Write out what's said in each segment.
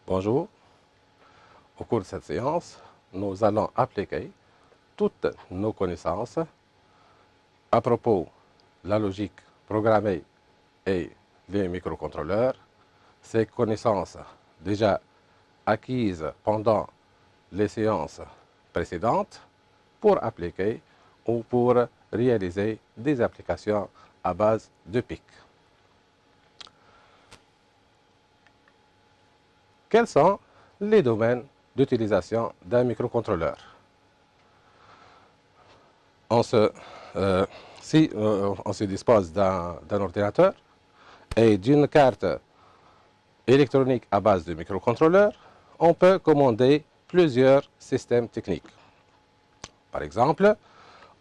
Bonjour. Au cours de cette séance, nous allons appliquer toutes nos connaissances à propos de la logique programmée et les microcontrôleurs. Ces connaissances déjà acquises pendant les séances précédentes pour appliquer ou pour réaliser des applications à base de PIC. Quels sont les domaines d'utilisation d'un microcontrôleur? Si on se dispose d'un ordinateur et d'une carte électronique à base de microcontrôleur, on peut commander plusieurs systèmes techniques. Par exemple,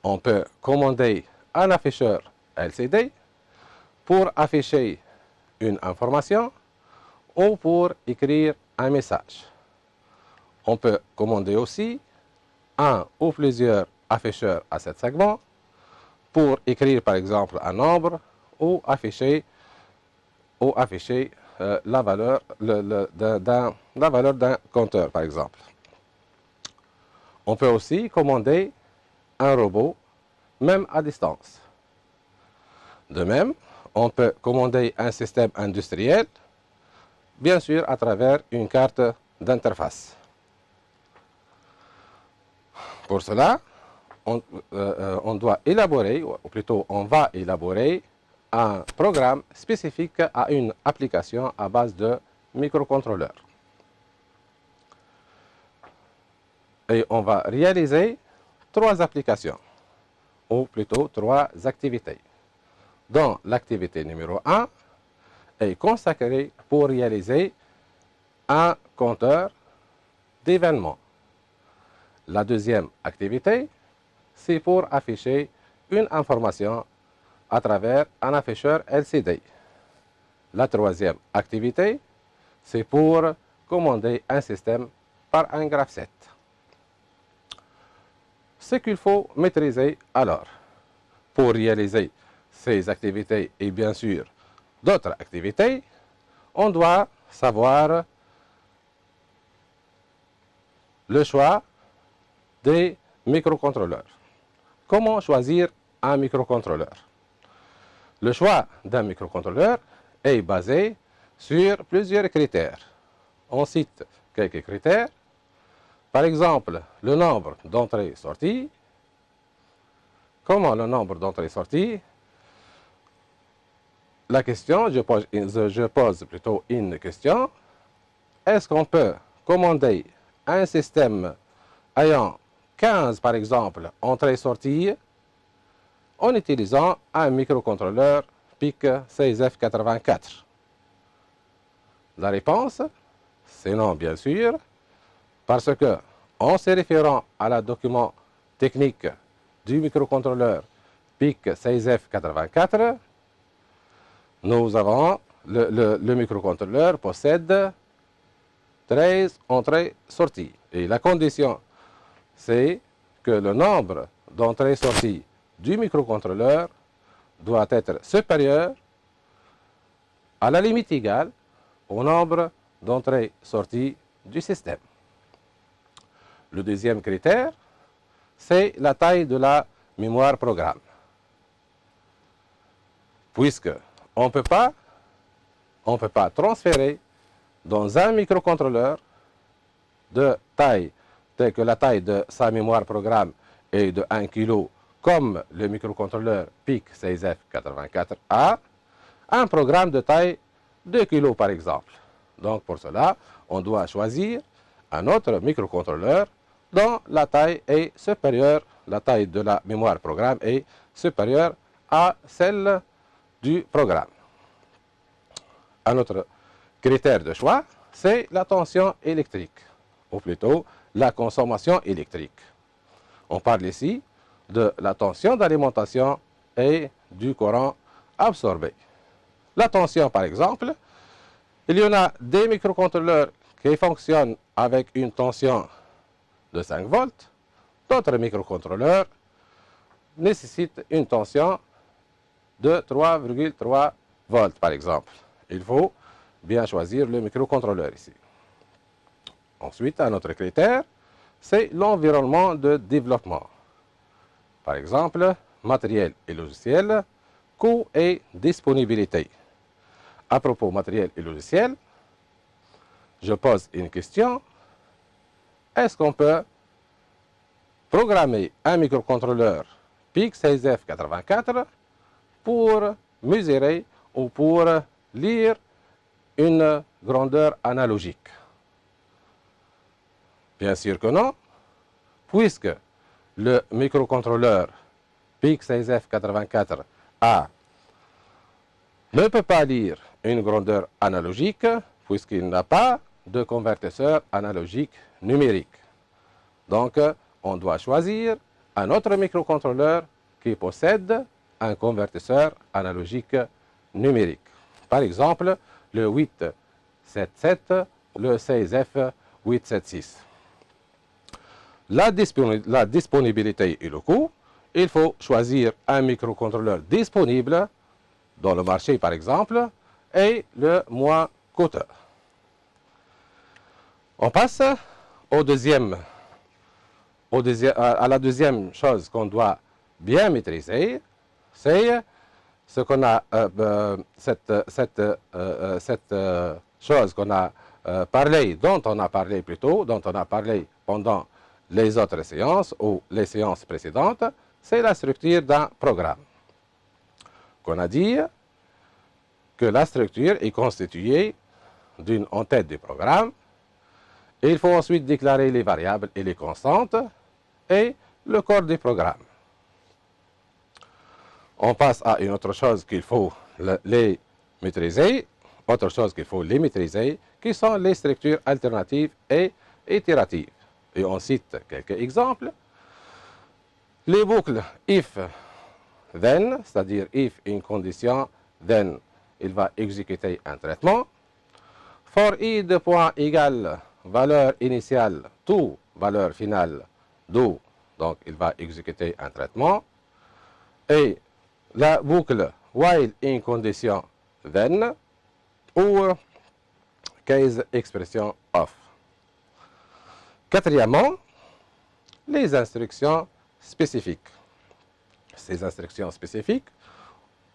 on peut commander un afficheur LCD pour afficher une information ou pour écrire un message. On peut commander aussi un ou plusieurs afficheurs à 7 segments pour écrire par exemple un nombre ou afficher la valeur d'un compteur par exemple. On peut aussi commander un robot même à distance. De même, on peut commander un système industriel, bien sûr à travers une carte d'interface. Pour cela, on doit élaborer, ou plutôt on va élaborer un programme spécifique à une application à base de microcontrôleur. Et on va réaliser 3 applications, ou plutôt 3 activités, dont l'activité numéro 1 est consacrée pour réaliser un compteur d'événements. La deuxième activité, c'est pour afficher une information à travers un afficheur LCD. La troisième activité, c'est pour commander un système par un graph-set. Ce qu'il faut maîtriser alors pour réaliser ces activités et bien sûr d'autres activités, on doit savoir le choix des microcontrôleurs. Comment choisir un microcontrôleur? Le choix d'un microcontrôleur est basé sur plusieurs critères. On cite quelques critères. Par exemple, le nombre d'entrées et sorties. Comment le nombre d'entrées et sorties? La question, je pose plutôt une question. Est-ce qu'on peut commander un système ayant 15, par exemple, entrées-sorties en utilisant un microcontrôleur PIC6F84? La réponse, c'est non, bien sûr, parce que, en se référant à la document technique du microcontrôleur PIC6F84, nous avons, le microcontrôleur possède 13 entrées-sorties. Et la condition, c'est que le nombre d'entrées-sorties du microcontrôleur doit être supérieur à la limite égale au nombre d'entrées-sorties du système. Le deuxième critère, c'est la taille de la mémoire programme. Puisque on ne peut pas transférer dans un microcontrôleur de taille telle que la taille de sa mémoire programme est de 1 kg, comme le microcontrôleur PIC6F84A, un programme de taille 2 kg par exemple. Donc pour cela, on doit choisir un autre microcontrôleur dont la taille est supérieure, la taille de la mémoire programme est supérieure à celle du programme. Un autre critère de choix, c'est la tension électrique, ou plutôt la consommation électrique. On parle ici de la tension d'alimentation et du courant absorbé. La tension, par exemple, il y en a des microcontrôleurs qui fonctionnent avec une tension de 5 volts, d'autres microcontrôleurs nécessitent une tension de 3,3 volts, par exemple. Il faut bien choisir le microcontrôleur ici. Ensuite, un autre critère, c'est l'environnement de développement. Par exemple, matériel et logiciel, coût et disponibilité. À propos matériel et logiciel, je pose une question. Est-ce qu'on peut programmer un microcontrôleur PIC16F84 pour mesurer ou pour lire une grandeur analogique? Bien sûr que non, puisque le microcontrôleur PIC16F84 ne peut pas lire une grandeur analogique, puisqu'il n'a pas de convertisseur analogique numérique. Donc, on doit choisir un autre microcontrôleur qui possède un convertisseur analogique numérique. Par exemple, le 877, le 16F876. La disponibilité et le coût, il faut choisir un microcontrôleur disponible dans le marché, par exemple, et le moins coûteux. On passe à la deuxième chose qu'on doit bien maîtriser, c'est ce qu'on a, cette chose qu'on a parlé, dont on a parlé plutôt, dont on a parlé pendant les autres séances ou les séances précédentes, c'est la structure d'un programme. Qu'on a dit que la structure est constituée d'une entête du programme. Et il faut ensuite déclarer les variables et les constantes et le corps du programme. On passe à une autre chose qu'il faut les maîtriser, qui sont les structures alternatives et itératives. Et on cite quelques exemples. Les boucles if, then, c'est-à-dire if une condition, then il va exécuter un traitement. For i de point égale valeur initiale, to valeur finale, do, donc il va exécuter un traitement. Et la boucle while in condition, then, ou case expression of. Quatrièmement, les instructions spécifiques. Ces instructions spécifiques,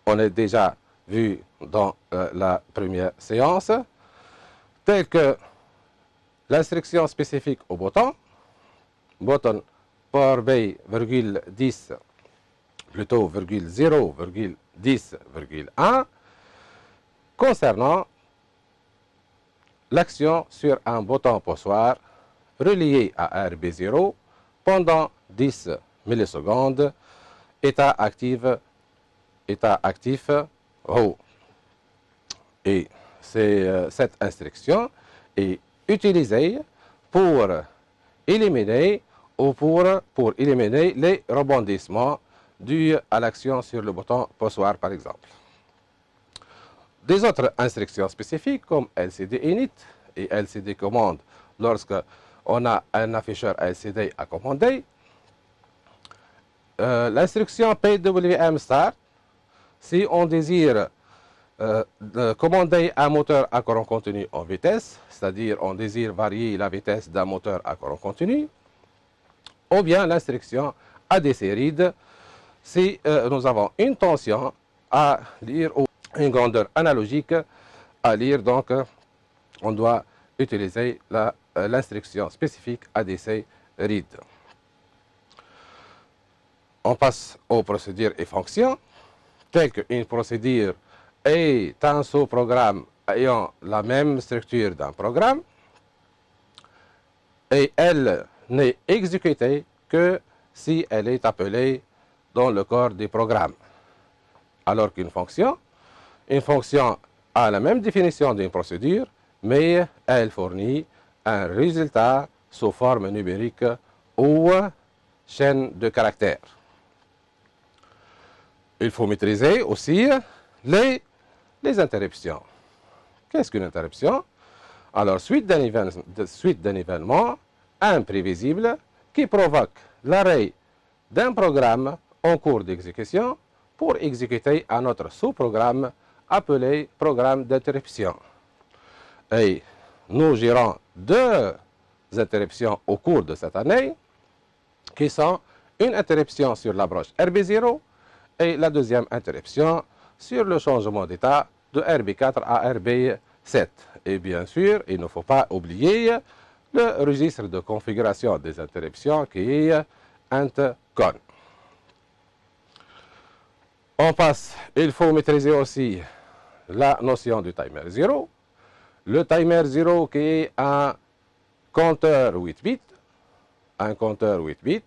on a déjà vu dans la première séance, telles que l'instruction spécifique au bouton par B, 10, plutôt 0,10,1, concernant l'action sur un bouton poussoir relié à RB0 pendant 10 millisecondes, état actif haut. Et cette instruction est utilisée pour éliminer les rebondissements dus à l'action sur le bouton poussoir, par exemple. Des autres instructions spécifiques comme LCD init et LCD commande lorsque on a un afficheur LCD à commander. L'instruction PWM start, si on désire commander un moteur à courant continu en vitesse, c'est-à-dire on désire varier la vitesse d'un moteur à courant continu, ou bien l'instruction ADC read, si nous avons une tension à lire ou une grandeur analogique à lire, donc on doit utiliser l'instruction spécifique ADC read. On passe aux procédures et fonctions, telles qu'une procédure est un sous-programme ayant la même structure d'un programme, et elle n'est exécutée que si elle est appelée dans le corps du programme. Alors qu'une fonction a la même définition d'une procédure, mais elle fournit un résultat sous forme numérique ou chaîne de caractères. Il faut maîtriser aussi les interruptions. Qu'est-ce qu'une interruption? Alors, suite d'un événement imprévisible qui provoque l'arrêt d'un programme en cours d'exécution pour exécuter un autre sous-programme appelé programme d'interruption. Et nous gérons deux interruptions au cours de cette année, qui sont une interruption sur la broche RB0 et la deuxième interruption sur le changement d'état de RB4 à RB7. Et bien sûr, il ne faut pas oublier le registre de configuration des interruptions qui est IntCon. On passe, il faut maîtriser aussi la notion du timer 0. Le timer 0 qui est un compteur 8 bits. Un compteur 8 bits.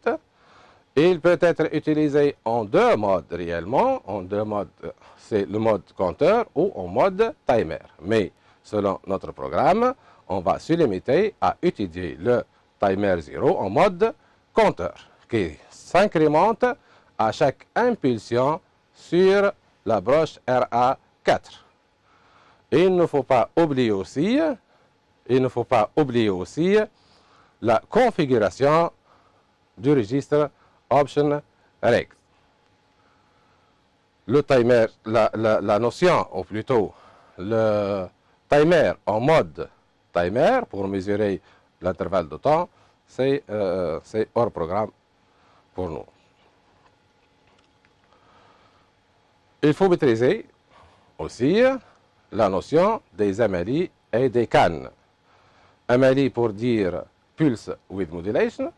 Il peut être utilisé en deux modes réellement. En deux modes, c'est le mode compteur ou en mode timer. Mais selon notre programme, on va se limiter à utiliser le timer 0 en mode compteur qui s'incrémente à chaque impulsion sur la broche RA4. Il ne faut pas oublier aussi, la configuration du registre Option Reg. Le timer, la notion, ou plutôt le timer en mode timer pour mesurer l'intervalle de temps, c'est hors programme pour nous. Il faut maîtriser aussi la notion des MLI et des CAN. MLI pour dire Pulse with Modulation,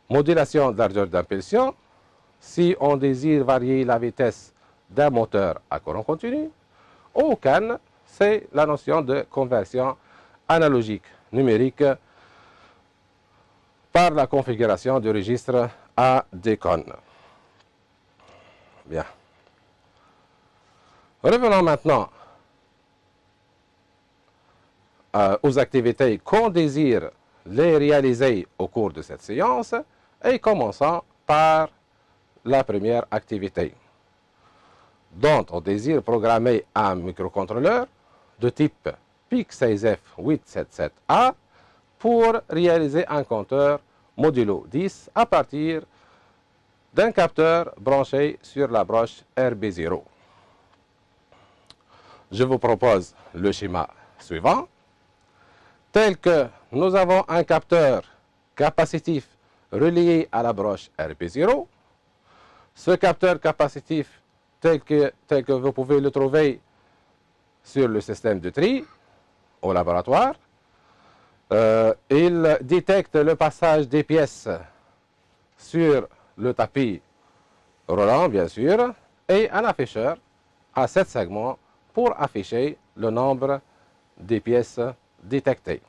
modulation de largeur d'impulsion, si on désire varier la vitesse d'un moteur à courant continu, ou CAN, c'est la notion de conversion analogique numérique par la configuration du registre ADCON. Bien. Revenons maintenant aux activités qu'on désire les réaliser au cours de cette séance et commençons par la première activité, dont on désire programmer un microcontrôleur de type PIC16F877A pour réaliser un compteur modulo 10 à partir d'un capteur branché sur la broche RB0. Je vous propose le schéma suivant, tel que nous avons un capteur capacitif relié à la broche RB0. Ce capteur capacitif, tel que vous pouvez le trouver sur le système de tri au laboratoire, il détecte le passage des pièces sur le tapis roulant, bien sûr, et un afficheur à 7 segments pour afficher le nombre des pièces détectées.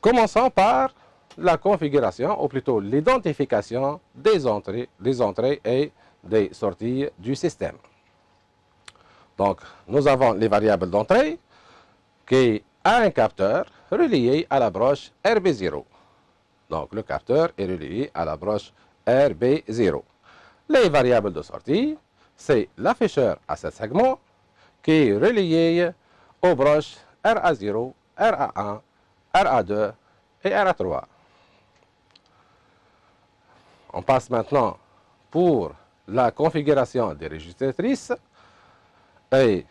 Commençons par la configuration, ou plutôt l'identification des entrées et des sorties du système. Donc, nous avons les variables d'entrée qui a un capteur relié à la broche RB0. Donc, le capteur est relié à la broche RB0. Les variables de sortie, c'est l'afficheur à 7 segments qui est relié aux broches RA0, RA1, RA2 et RA3. On passe maintenant pour la configuration des registratrices. Et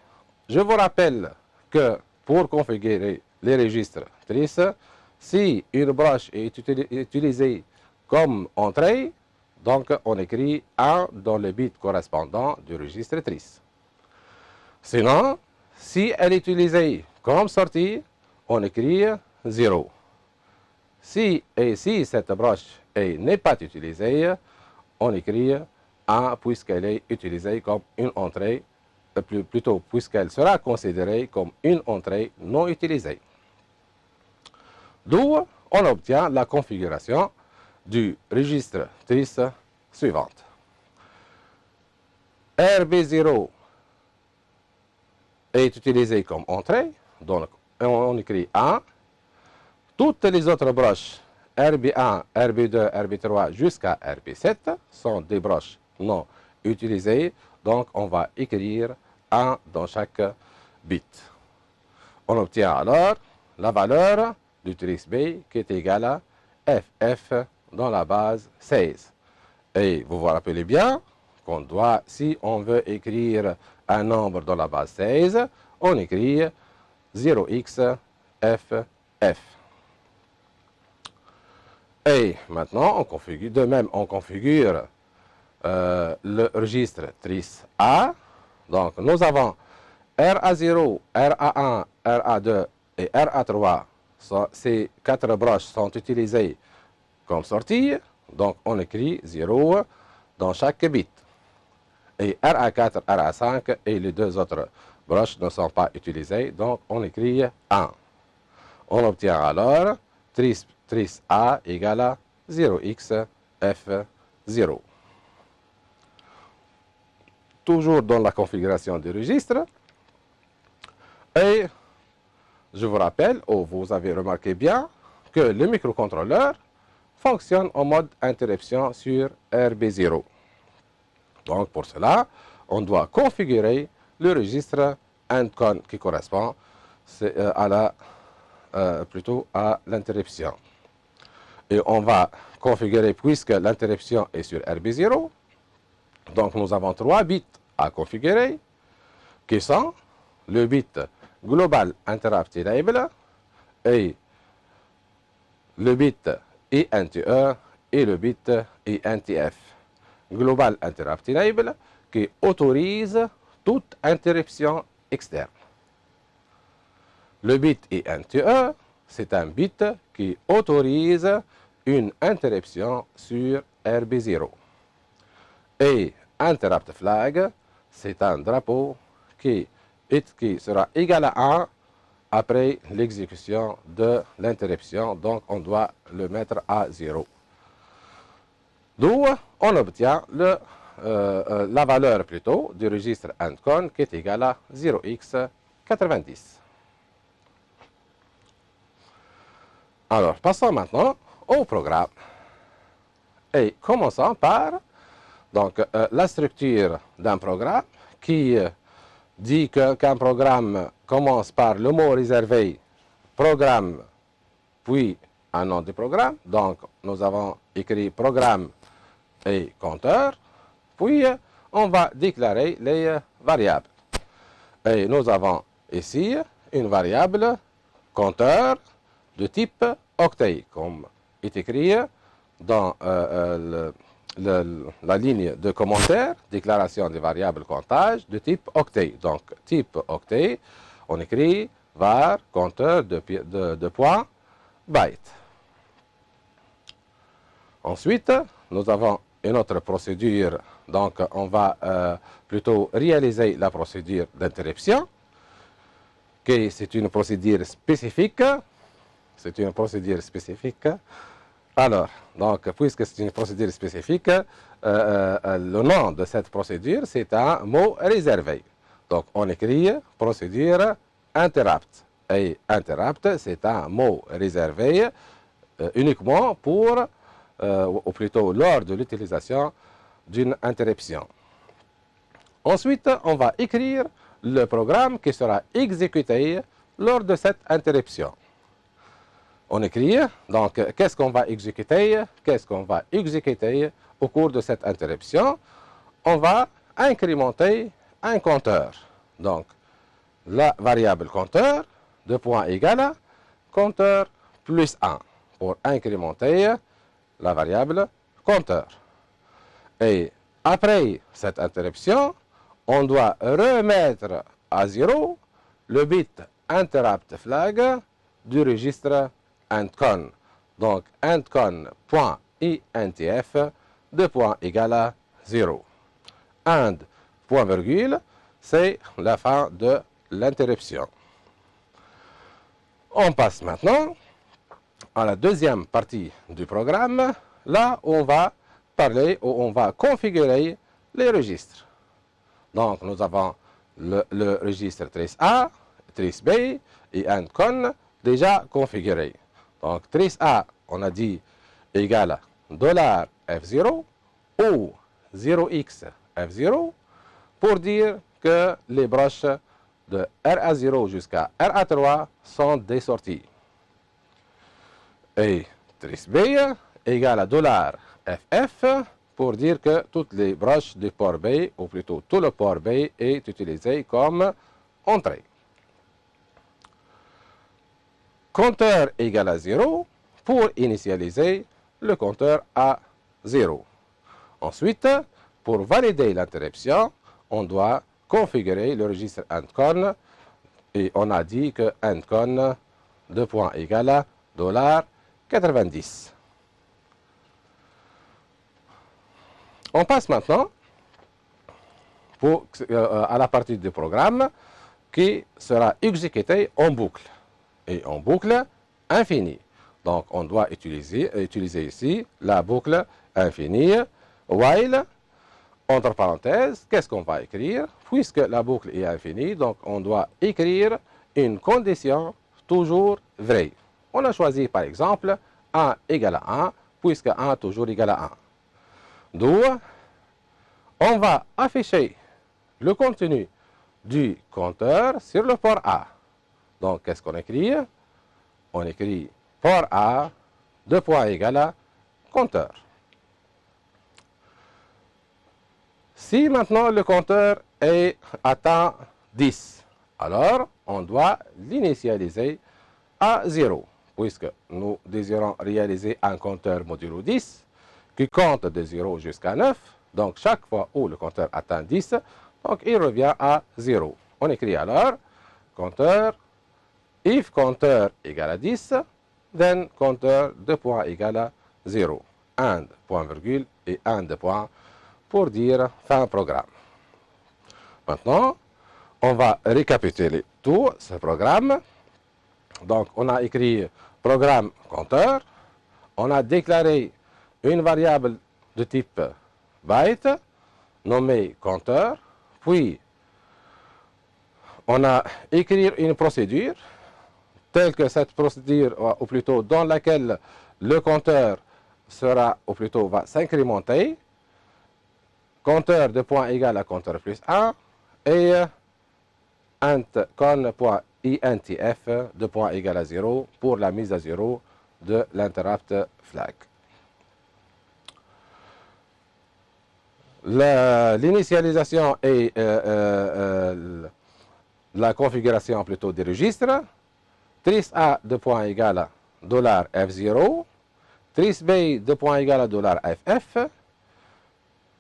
je vous rappelle que pour configurer les registratrices, si une broche est utilisée comme entrée, donc on écrit 1 dans le bit correspondant du registratrice. Sinon, si elle est utilisée comme sortie, on écrit 0. Si cette broche n'est pas utilisée, on écrit 1 puisqu'elle est utilisée comme une entrée, plutôt puisqu'elle sera considérée comme une entrée non utilisée. D'où on obtient la configuration du registre trice suivante. RB0 est utilisé comme entrée, donc on écrit 1. Toutes les autres broches RB1, RB2, RB3 jusqu'à RB7 sont des broches non utilisées, donc on va écrire 1 dans chaque bit. On obtient alors la valeur du trice B qui est égale à FF dans la base 16. Et vous vous rappelez bien qu'on doit, si on veut écrire un nombre dans la base 16, on écrit 0x f f. Et maintenant, on configure, de même, on configure le registre trice A. Donc, nous avons RA0, RA1, RA2 et RA3. Ces quatre broches sont utilisées comme sortie. Donc, on écrit 0 dans chaque bit. Et RA4, RA5 et les deux autres broches ne sont pas utilisées. Donc, on écrit 1. On obtient alors trice A égale à 0x f0. Toujours dans la configuration du registre. Et je vous rappelle, ou vous avez remarqué bien, que le microcontrôleur fonctionne en mode interruption sur RB0. Donc pour cela, on doit configurer le registre ANDCON qui correspond plutôt à l'interruption. Et on va configurer, puisque l'interruption est sur RB0, donc nous avons 3 bits à configurer, qui sont le bit Global Interrupt Enable et le bit INTE et le bit INTF. Global Interrupt Enable qui autorise toute interruption externe. Le bit INTE, c'est un bit qui autorise une interruption sur RB0. Et Interrupt Flag, c'est un drapeau qui sera égal à 1 après l'exécution de l'interruption. Donc, on doit le mettre à 0. D'où on obtient la valeur plutôt du registre ANDCON qui est égale à 0x90. Alors, passons maintenant au programme. Et commençons par donc, la structure d'un programme qui dit qu'un programme commence par le mot réservé programme, puis un nom du programme. Donc, nous avons écrit programme et compteur. Puis, on va déclarer les variables. Et nous avons ici une variable compteur de type octet, comme est écrit dans la ligne de commentaire, déclaration des variables comptage de type octet. Donc, type octet, on écrit var compteur de points byte. Ensuite, nous avons une autre procédure. Donc, on va plutôt réaliser la procédure d'interruption, qui c'est une procédure spécifique. C'est une procédure spécifique. Alors, donc, puisque c'est une procédure spécifique, le nom de cette procédure, c'est un mot réservé. Donc, on écrit procédure interrupt. Et interrupt, c'est un mot réservé uniquement pour, ou plutôt lors de l'utilisation d'une interruption. Ensuite, on va écrire le programme qui sera exécuté lors de cette interruption. On écrit, donc, qu'est-ce qu'on va exécuter? Qu'est-ce qu'on va exécuter au cours de cette interruption? On va incrémenter un compteur. Donc, la variable compteur, de point égal à compteur plus 1, pour incrémenter la variable compteur. Et après cette interruption, on doit remettre à 0 le bit interrupt flag du registre ANDCON. Donc, ANDCON.INTF, de point égal à 0. AND, point virgule, c'est la fin de l'interruption. On passe maintenant à la deuxième partie du programme, là où on va parler, où on va configurer les registres. Donc, nous avons le registre trice A, trice B et ANDCON déjà configurés. Donc, trice A, on a dit égale à $F0 ou 0x F0 pour dire que les broches de RA0 jusqu'à RA3 sont des sorties. Et trice B égale à $FF pour dire que toutes les broches du port B, ou plutôt tout le port B, est utilisé comme entrée. compteur égale à 0 pour initialiser le compteur à 0. Ensuite, pour valider l'interruption, on doit configurer le registre endcon et on a dit que endcon de point égale à $90. On passe maintenant à la partie du programme qui sera exécutée en boucle et en boucle infinie. Donc on doit utiliser ici la boucle infinie while entre parenthèses. Qu'est-ce qu'on va écrire? Puisque la boucle est infinie, donc on doit écrire une condition toujours vraie. On a choisi par exemple 1 égale à 1 puisque 1 toujours égal à 1. D'où on va afficher le contenu du compteur sur le port A. Donc, qu'est-ce qu'on écrit? On écrit port A, égale à compteur. Si maintenant le compteur est atteint 10, alors on doit l'initialiser à 0, puisque nous désirons réaliser un compteur modulo 10 qui compte de 0 jusqu'à 9. Donc, chaque fois où le compteur atteint 10, donc il revient à 0. On écrit alors compteur, if compteur égale à 10, then compteur égale à 0. And, point virgule et and point pour dire fin programme. Maintenant, on va récapituler tout ce programme. Donc, on a écrit programme compteur, on a déclaré une variable de type byte nommée compteur, puis on a écrit une procédure telle que cette procédure, ou plutôt dans laquelle le compteur sera, ou plutôt va s'incrémenter, compteur de point égal à compteur plus 1 et con.intf de point égal à 0 pour la mise à 0 de l'interrupt flag. L'initialisation et la configuration plutôt des registres. Tris A de point égal à $F0, tris B de point égal à $FF,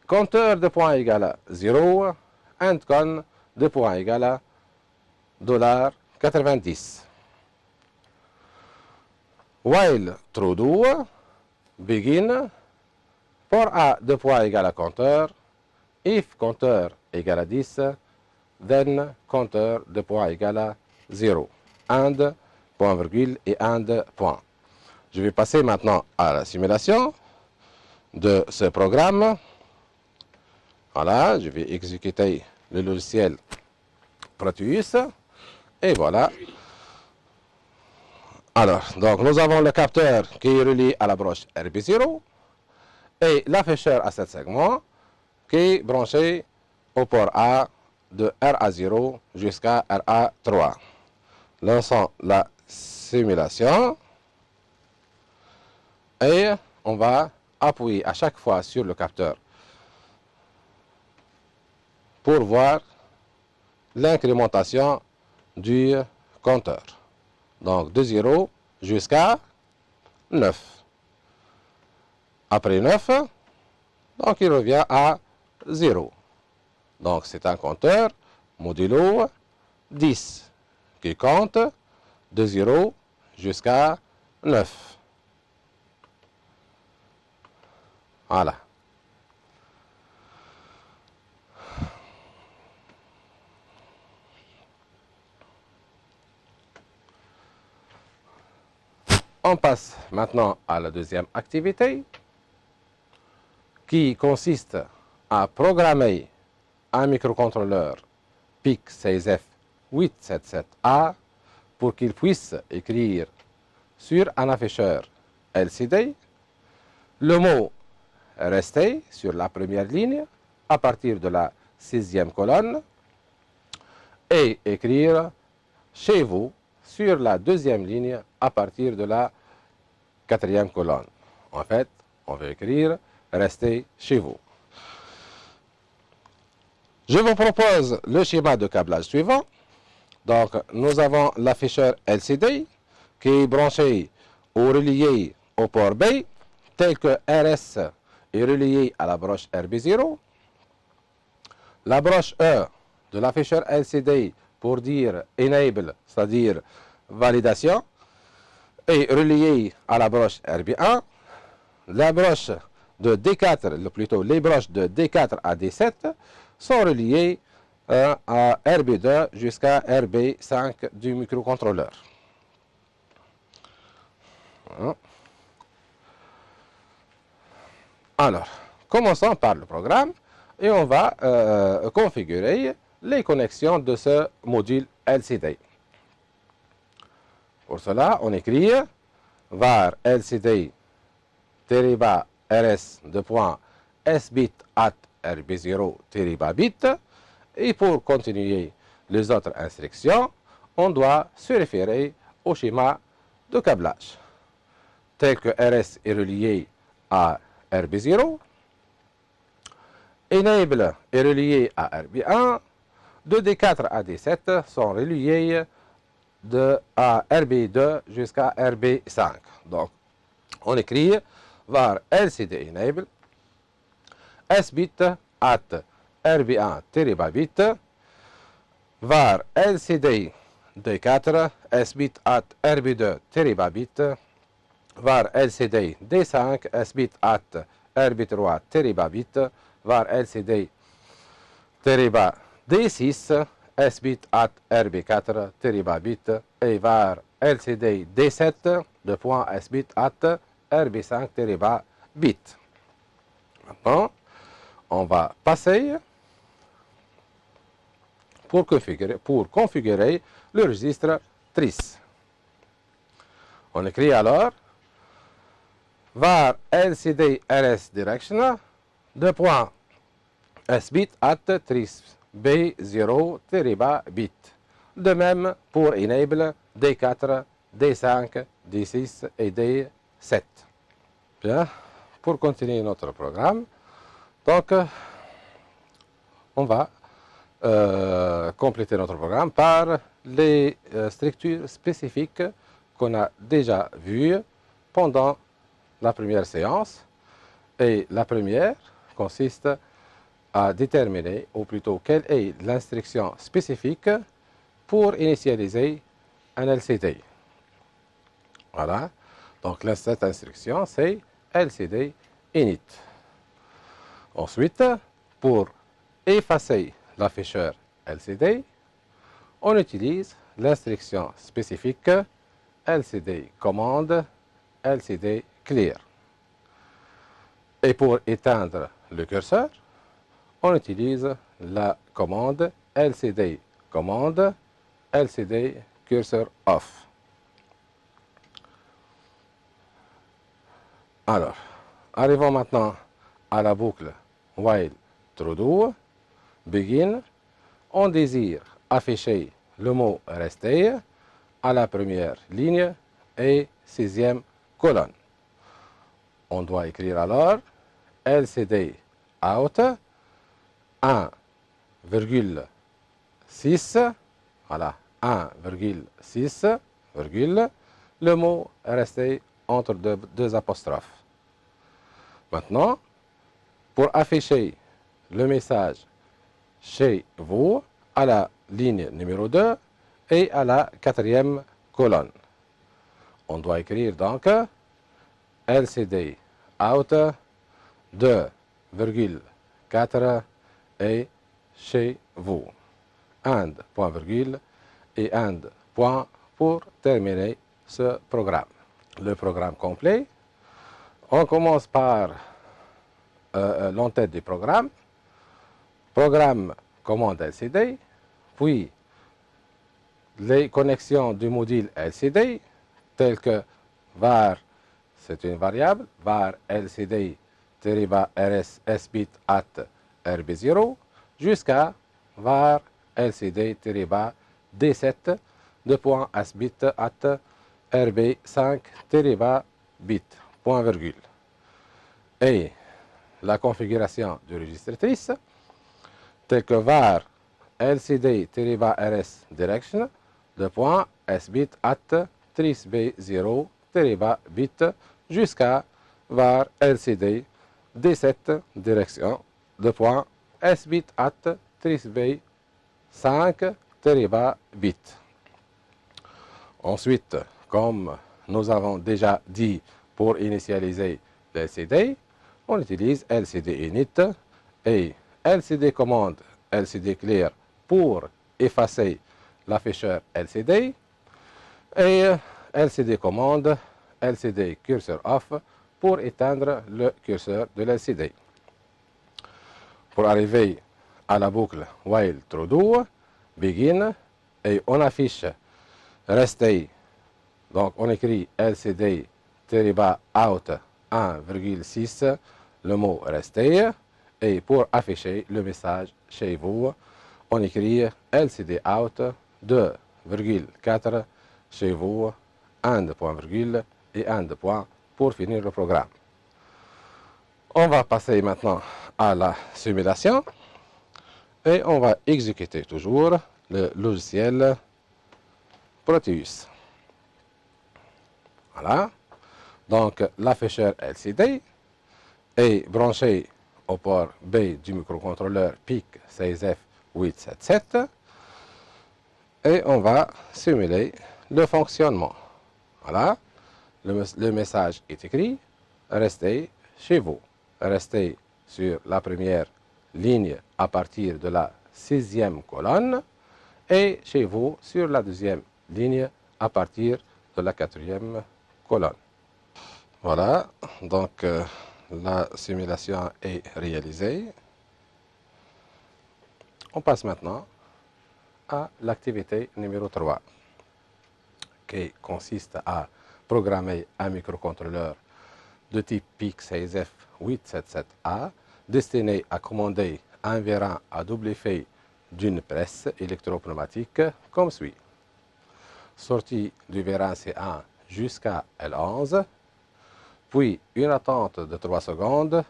compteur de point égal à 0, endcon de point égal à $90. While true do, begin, port A de point égal à compteur, if compteur égal à 10, then compteur de point égal à 0, and, point virgule et and point. Je vais passer maintenant à la simulation de ce programme. Voilà, je vais exécuter le logiciel Proteus. Et voilà. Alors, donc nous avons le capteur qui est relié à la broche RB0 et l'afficheur à 7 segments qui est branché au port A de RA0 jusqu'à RA3. Lançons la simulation et on va appuyer à chaque fois sur le capteur pour voir l'incrémentation du compteur. Donc de 0 jusqu'à 9. Après 9, donc il revient à 0. Donc c'est un compteur modulo 10 qui compte de 0 jusqu'à 9. Voilà. On passe maintenant à la deuxième activité qui consiste à programmer un microcontrôleur PIC16F877A pour qu'il puisse écrire sur un afficheur LCD le mot rester sur la première ligne à partir de la 6e colonne et écrire chez vous sur la 2e ligne à partir de la 4e colonne. En fait, on veut écrire rester chez vous. Je vous propose le schéma de câblage suivant. Donc, nous avons l'afficheur LCD qui est branché ou relié au port B, tel que RS est relié à la broche RB0. La broche E de l'afficheur LCD pour dire Enable, c'est-à-dire validation, est reliée à la broche RB1. La broche de D4, plutôt les broches de D4 à D7 sont reliées à RB2 jusqu'à RB5 du microcontrôleur. Alors, commençons par le programme et on va configurer les connexions de ce module LCD. Pour cela, on écrit var LCD teriba rs de point sbit at rb0 teriba bit. Et pour continuer les autres instructions, on doit se référer au schéma de câblage, tel que RS est relié à RB0, Enable est relié à RB1, de D4 à D7 sont reliés à RB2 jusqu'à RB5. Donc, on écrit var LCD Enable sbit at RB1 terabit, var LCD D4 sbit at RB2 terabit, var LCD D5 sbit at RB3 terabit, var LCD teraba D6 sbit at RB4 terabit et var LCD D7 de point sbit at RB5 terabit. Maintenant, on va passer pour configurer le registre TRIS. On écrit alors var LCD RS direction de point sbit at TRIS B0 terabit. De même pour Enable D4, D5, D6 et D7. Bien, pour continuer notre programme, donc on va compléter notre programme par les structures spécifiques qu'on a déjà vues pendant la première séance. Et la première consiste à déterminer, ou plutôt quelle est l'instruction spécifique pour initialiser un LCD. Voilà. Donc cette instruction, c'est LCD init. Ensuite, pour effacer l'afficheur LCD, on utilise l'instruction spécifique LCD commande LCD clear. Et pour éteindre le curseur, on utilise la commande LCD commande LCD cursor off. Alors, arrivons maintenant à la boucle while true do, begin. On désire afficher le mot rester à la première ligne et sixième colonne. On doit écrire alors LCD out 1,6, voilà, 1,6, le mot rester entre deux apostrophes. Maintenant, pour afficher le message chez vous à la ligne numéro 2 et à la quatrième colonne, on doit écrire donc LCD out 2,4 et chez vous. And, point virgule, et and, point pour terminer ce programme. Le programme complet. On commence par l'entête du programme. Programme commande LCD, puis les connexions du module LCD, telles que var, c'est une variable, var LCD rs sbit at rb0, jusqu'à var LCD d7 de point sbit at rb5 bit, point virgule. Et la configuration du registre TRIS, tel que var LCD rs direction de point sbit at tris B0 tréba bit jusqu'à var LCD D7 direction de point S bit at tris B5 tréba bit. Ensuite, comme nous avons déjà dit pour initialiser l'LCD, on utilise LCD init et LCD commande LCD clear pour effacer l'afficheur LCD et LCD commande LCD cursor off pour éteindre le curseur de l'LCD. Pour arriver à la boucle while true do, begin, et on affiche rester, donc on écrit LCD out 1,6, le mot rester, et pour afficher le message chez vous, on écrit LCD out 2,4 chez vous, 1 de point virgule et 1 de point pour finir le programme. On va passer maintenant à la simulation et on va exécuter toujours le logiciel Proteus. Voilà. Donc l'afficheur LCD est branché au port B du microcontrôleur PIC 16F877 et on va simuler le fonctionnement. Voilà. Le message est écrit. Restez chez vous. Restez sur la première ligne à partir de la 6e colonne et chez vous sur la 2e ligne à partir de la 4e colonne. Voilà, donc la simulation est réalisée. On passe maintenant à l'activité numéro 3 qui consiste à programmer un microcontrôleur de type PIC 16F877A destiné à commander un vérin à double effet d'une presse électropneumatique comme suit. Sortie du vérin C1 jusqu'à L11, puis une attente de 3 secondes,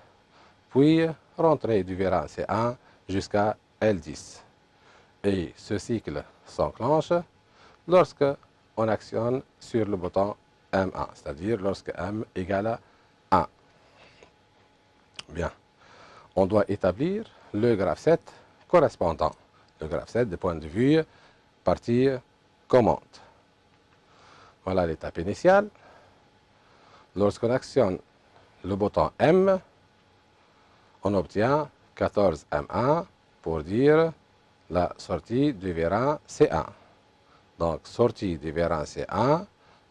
puis rentrée du vérin C1 jusqu'à L10. Et ce cycle s'enclenche lorsque on actionne sur le bouton M1, c'est-à-dire lorsque M égale à 1. Bien, on doit établir le graphe 7 correspondant. Le graphe 7 du point de vue partie commande. Voilà l'étape initiale. Lorsqu'on actionne le bouton M, on obtient 14M1 pour dire la sortie du vérin C1. Donc, sortie du vérin C1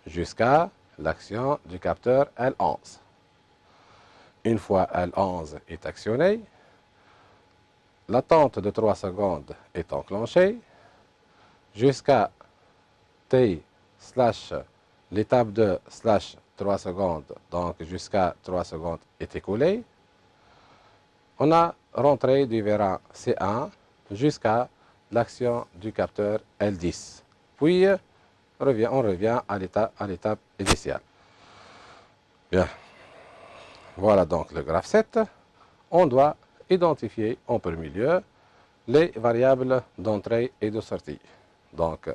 jusqu'à l'action du capteur L11. Une fois L11 est actionné, l'attente de 3 secondes est enclenchée jusqu'à T/ l'étape 2 / 3 secondes, donc jusqu'à 3 secondes est écoulée. On a rentré du vérin C1 jusqu'à l'action du capteur L10. Puis, on revient à l'étape initiale. Bien. Voilà donc le graphe 7. On doit identifier en premier lieu les variables d'entrée et de sortie. Donc,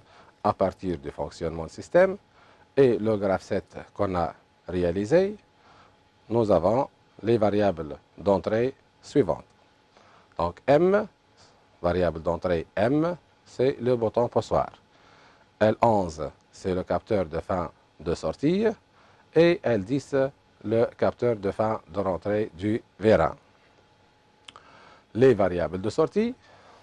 à partir du fonctionnement du système et le graphe 7 qu'on a réalisé, nous avons les variables d'entrée suivantes. Donc, M, variable d'entrée M, c'est le bouton poussoir. L11, c'est le capteur de fin de sortie. Et L10, le capteur de fin de rentrée du vérin. Les variables de sortie,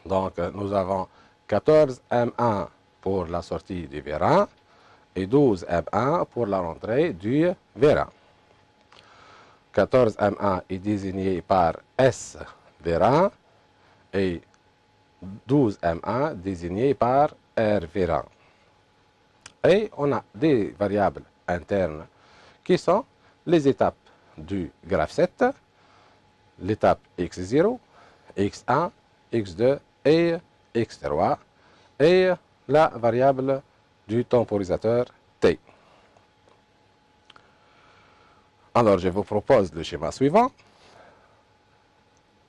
donc nous avons 14M1 pour la sortie du vérin et 12M1 pour la rentrée du vérin. 14M1 est désigné par S vérin et 12M1 désigné par R vérin. Et on a des variables internes qui sont les étapes du graphe 7, l'étape X0, X1, X2 et X3, et la variable du temporisateur T. Alors, je vous propose le schéma suivant.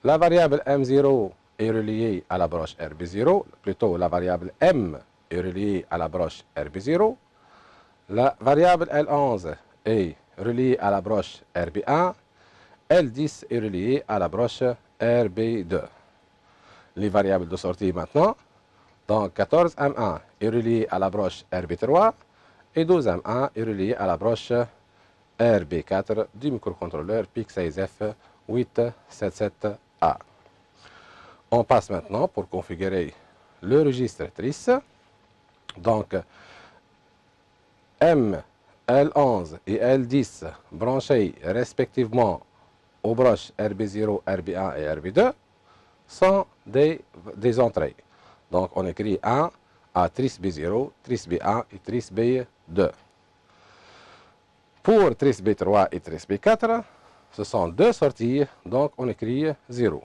La variable M0 est reliée à la broche RB0, plutôt la variable M est reliée à la broche RB0. La variable L11 est reliée à la broche RB1, L10 est reliée à la broche RB2. Les variables de sortie maintenant. Donc 14M1 est relié à la broche RB3 et 12M1 est relié à la broche RB4 du microcontrôleur PIC16F877A. On passe maintenant pour configurer le registre trice. Donc M, L11 et L10 branchés respectivement aux broches RB0, RB1 et RB2 sont des entrées. Donc on écrit 1 à trice B0, trice B1 et trice B2. Pour trice B3 et trice B4, ce sont deux sorties, donc on écrit 0.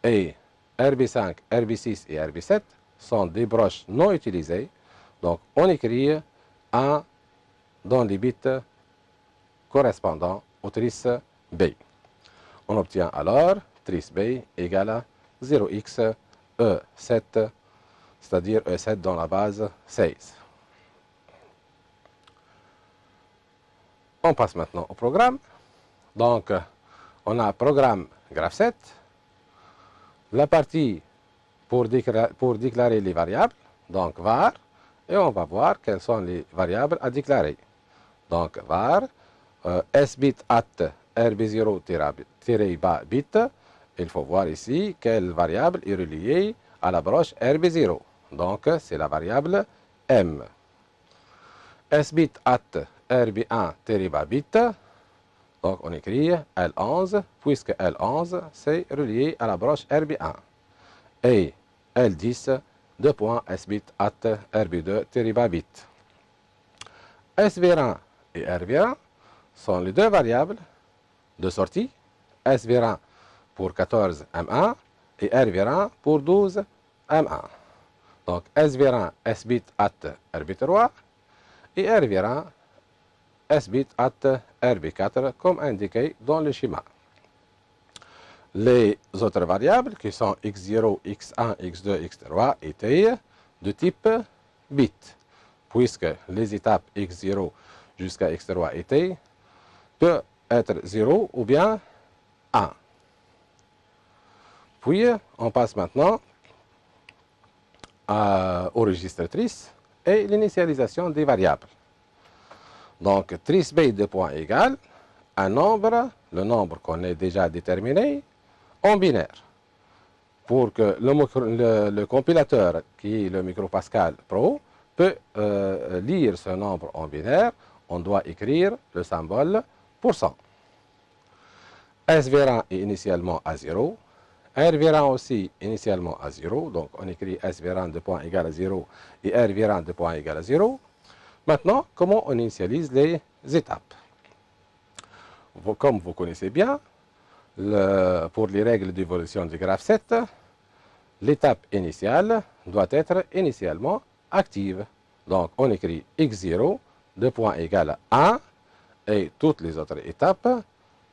Et RB5, RB6 et RB7 sont des broches non utilisées, donc on écrit 1 dans les bits correspondants aux trices B. On obtient alors trice B égale à 0x E7, c'est-à-dire E7 dans la base 16. On passe maintenant au programme. Donc, on a programme graph7, la partie pour déclarer les variables, donc var, et on va voir quelles sont les variables à déclarer. Donc, var, sbit at rb0-bit, il faut voir ici quelle variable est reliée à la broche RB0. Donc, c'est la variable M. Sbit at RB1-bit. Donc, on écrit L11, puisque L11, c'est relié à la broche RB1. Et L10, sbit at RB2-bit. SVR1 et RV1 sont les deux variables de sortie. SVR1 pour 14M1 et RV1 pour 12M1. Donc SVR1 sbit at RB3 et RV1 sbit at RB4 comme indiqué dans le schéma. Les autres variables qui sont x0, x1, x2, x3 étaient de type bit, puisque les étapes x0 jusqu'à x3 étaient peuvent être 0 ou bien 1. Puis, on passe maintenant au registre trice et l'initialisation des variables. Donc, trice B de point égal, un nombre, le nombre qu'on a déjà déterminé, en binaire. Pour que le compilateur, qui est le MicroPascal Pro, peut lire ce nombre en binaire, on doit écrire le symbole %. SVR1 est initialement à 0. RVR1 aussi initialement à 0. Donc on écrit SVR1 de point égal à 0 et RVR1 de point égal à 0. Maintenant, comment on initialise les étapes? Comme vous connaissez bien, pour les règles d'évolution du graphe 7, l'étape initiale doit être initialement active. Donc on écrit x0 de point égal à 1 et toutes les autres étapes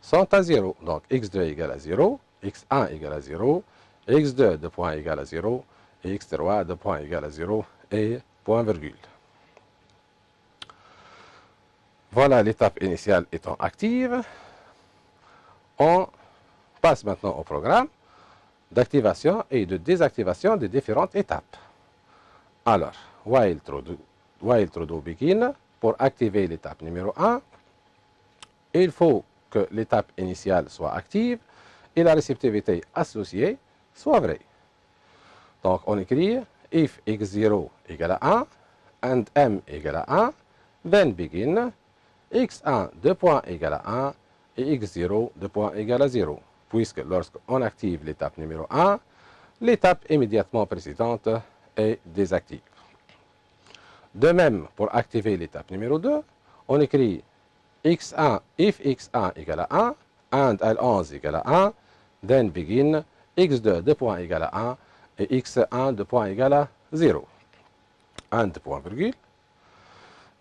sont à 0. Donc x2 égale à 0, x1 égale à 0, x2 de point égal à 0 et x3 de point égal à 0 et point virgule. Voilà l'étape initiale étant active. On passe maintenant au programme d'activation et de désactivation des différentes étapes. Alors, while true do begin, pour activer l'étape numéro 1, il faut que l'étape initiale soit active et la réceptivité associée soit vraie. Donc, on écrit if x0 égale à 1 and m égale à 1, then begin x1 de point égale à 1 et x0 de point égale à 0. Puisque lorsqu'on active l'étape numéro 1, l'étape immédiatement précédente est désactive. De même, pour activer l'étape numéro 2, on écrit x1 if x1 égale à 1 and L11 égale à 1, then begin x2 de point égale à 1 et x1 de point égale à 0. And point virgule.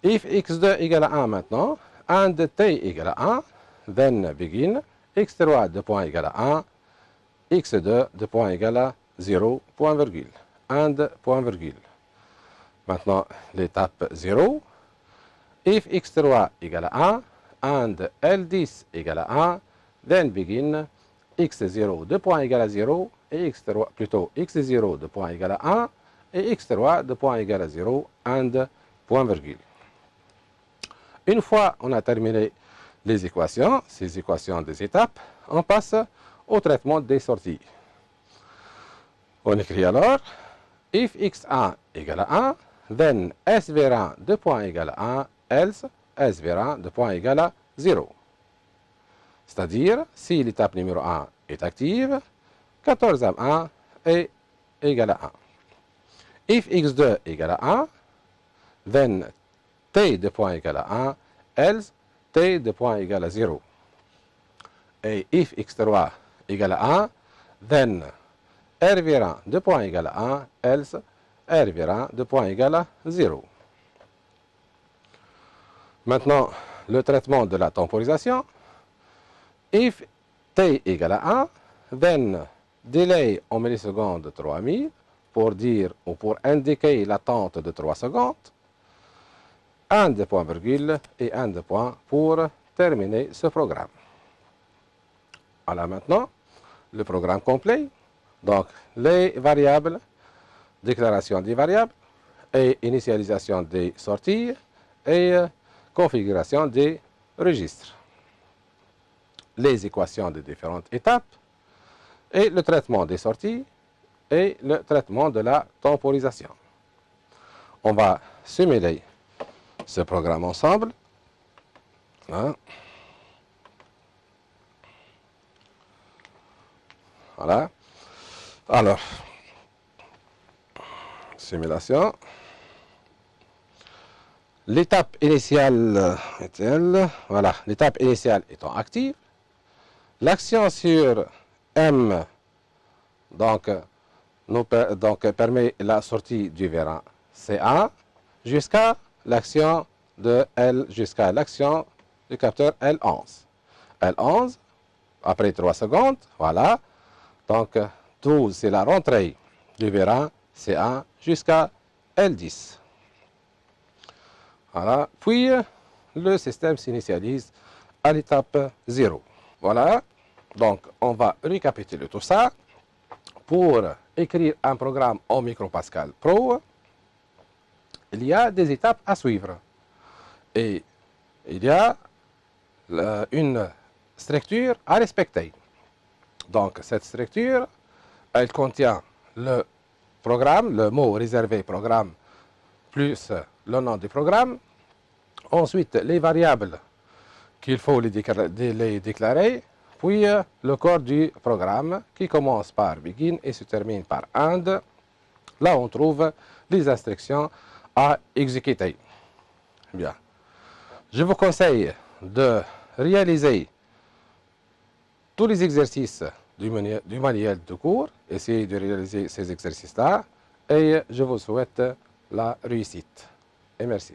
If x2 égale à 1 maintenant, and t égale à 1, then begin x3 de point égal à 1, x2 de point égal à 0, point virgule, and point virgule. Maintenant, l'étape 0, if x3 égale à 1 and L10 égale à 1, then begin x0 de point égale à 0 et x3 plutôt x0 de point égale à 1 et x3 de point égale à 0 and point virgule. Une fois on a terminé les équations, ces équations des étapes, on passe au traitement des sorties. On écrit alors if x1 égale à 1, then SVR1 de point égale à 1, else SVR1 de point égale à 0. C'est-à-dire, si l'étape numéro 1 est active, 14M1 est égal à 1. If x2 égale à 1, then t de point égale à 1, else t de point égale à 0. Et if x3 égale à 1, then R1 de point égale à 1, else R1 de point égale à 0. Maintenant, le traitement de la temporisation. If t égale à 1, then delay en millisecondes 3000 pour dire ou pour indiquer l'attente de 3 secondes, 1 de point virgule et 1 de point pour terminer ce programme. Voilà maintenant le programme complet. Donc les variables, déclaration des variables et initialisation des sorties et configuration des registres. Les équations des différentes étapes et le traitement des sorties et le traitement de la temporisation. On va simuler ce programme ensemble. Voilà. Voilà. Alors, simulation. L'étape initiale est-elle? Voilà, l'étape initiale étant active. L'action sur M permet la sortie du vérin C1 jusqu'à l'action de L, jusqu'à l'action du capteur L11. L11, après 3 secondes, voilà. Donc 12, c'est la rentrée du vérin C1 jusqu'à L10. Voilà. Puis, le système s'initialise à l'étape 0. Voilà. Donc, on va récapituler tout ça. Pour écrire un programme en MicroPascal Pro, il y a des étapes à suivre. Et il y a une structure à respecter. Donc, cette structure, elle contient le programme, le mot réservé programme, plus le nom du programme. Ensuite, les variables qu'il faut les déclarer. Puis, le code du programme qui commence par begin et se termine par end. Là, on trouve les instructions à exécuter. Bien. Je vous conseille de réaliser tous les exercices du manuel de cours. Essayez de réaliser ces exercices-là. Et je vous souhaite la réussite. Et merci.